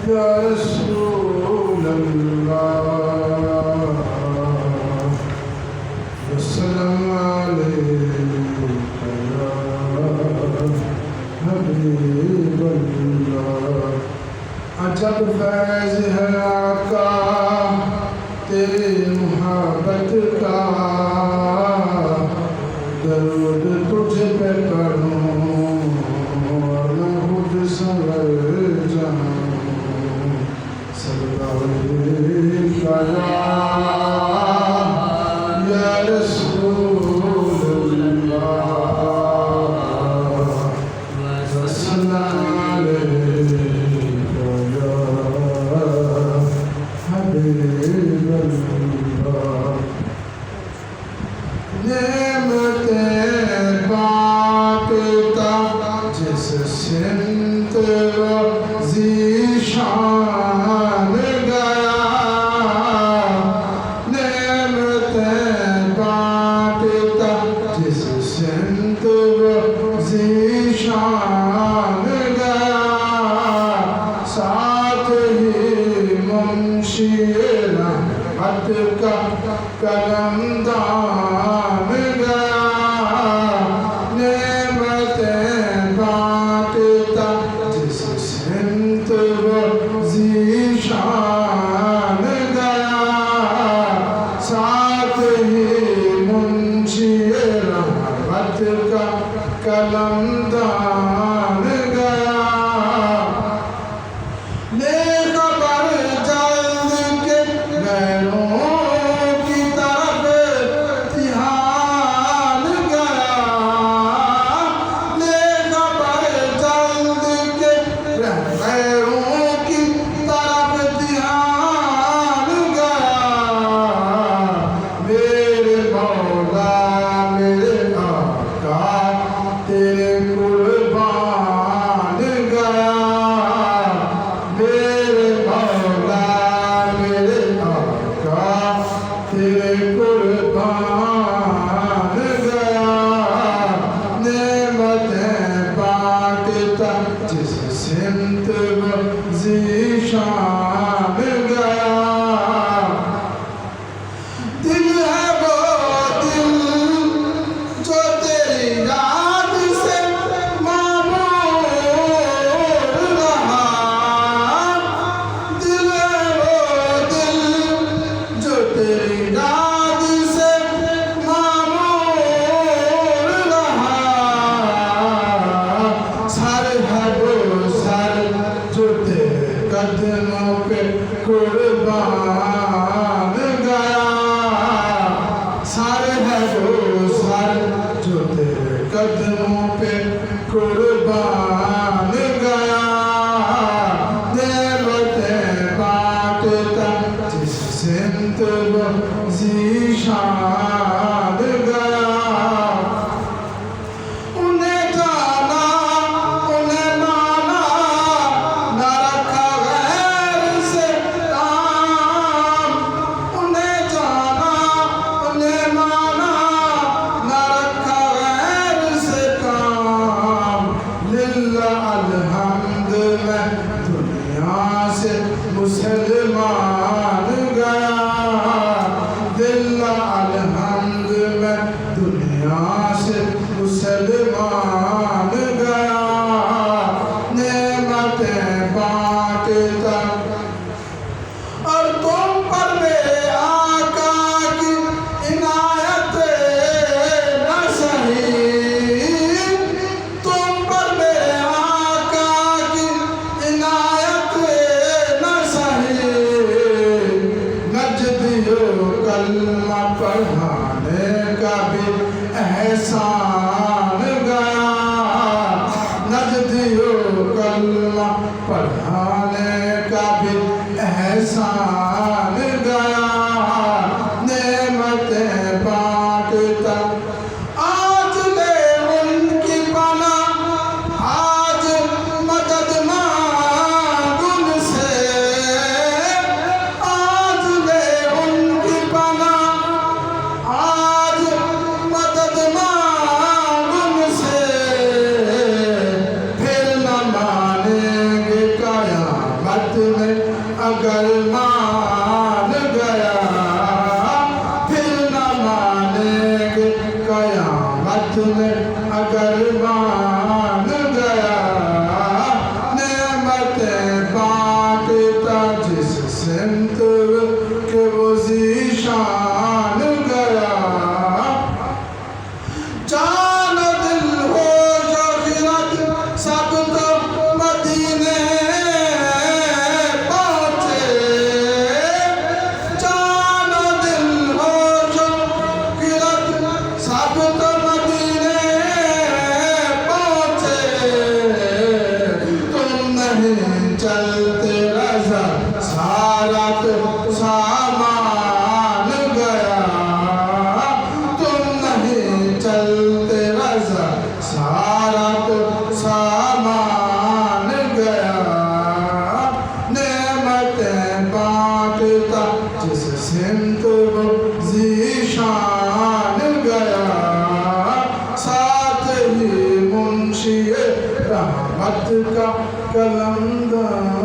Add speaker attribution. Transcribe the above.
Speaker 1: या रसूल अल्लाह अस्सलाम अलैका या हबीब अल्लाह। अजब फैज़ है आका तेरी मोहब्बत का, दरूद तुझ पे पढ़ूं और मैं खुद संवर जाऊं। सल्लल्लाहु अलैका या रसूल अल्लाह अस्सलाम अलैका या हबीब अल्लाह। नेमतें बांटता जिस सिमत वो ज़ीशान गया, नेमतें बांटता जिस सिमत वो ज़ीशान गया, साथ ही मुंशी रहमत का कलमदान गया। नेमतें बांटता जिस सिमत वो ज़ीशान गया, साथ ही मुंशी रहमत का कलमदान गया। ले खबर जल्द के गैरों की तरफ ध्यान गया, ले खबर जल्द के गैरों की तरफ ध्यान गया। मेरे मौला मेरे आका तेरे कुर्बान गया, मेरे मौला मेरे आका तेरे कुर्बान गया। नेमतें बांटता जिस सिमत वो ज़ीशान गया, दिल है वो दिल जो तेरी याद से मामूर रहा, दिल है वो दिल जो तेरी याद से मामूर रहा, सर है वो सर जो तेरे कदमों पे कुर्बान गया, सर है वो सर जो तेरे कदमों पे कुर्बान गया। नेमतें बांटता जिस सिमत वो ज़ीशान गया, उन्हें जाना उन्हें माना न रखा गैर से काम, उन्हें जाना उन्हें माना न रखा गैर से काम। लिल्लाह अलहम्द मैं दुनिया से मुसलमान गया, लिल्लाह अलहम्द मैं दुनिया से मुसलमान गया। नेमतें बांटता और तुम पर मेरे आका की इनायत न सही, तुम पर मेरे आका की इनायत न सही। नजदियो कलमा पढ़ाने का भी एहसान गया, नजदियो कलमा पढ़ाने का भी एहसान गया। नेमतें बांटता आज ले उनकी पना, आज मदद मांग उनसे, आज ले उनकी पना, आज मदद मांग उनसे। फिर न मानेंगे कयामत कयामत में अगर मान गया फिर न मानेंगे कयामत में अगर मान गया नेमतें बांटता जिस सिमत के वो ज़ीशान गया जान दिल हो जो गिरत सब तो मदीने पहुँचे जान दिल हो जो गिरत सब तो मदीने पहुँचे तुम नहीं चलते रज़ा सारा तो सामान गया तुम नहीं चलते रज़ा सारा तो सामान गया नेमतें बांटता जिस सिमत वो ज़ीशान गया साथ ही मुंशी रहमत का कलमदान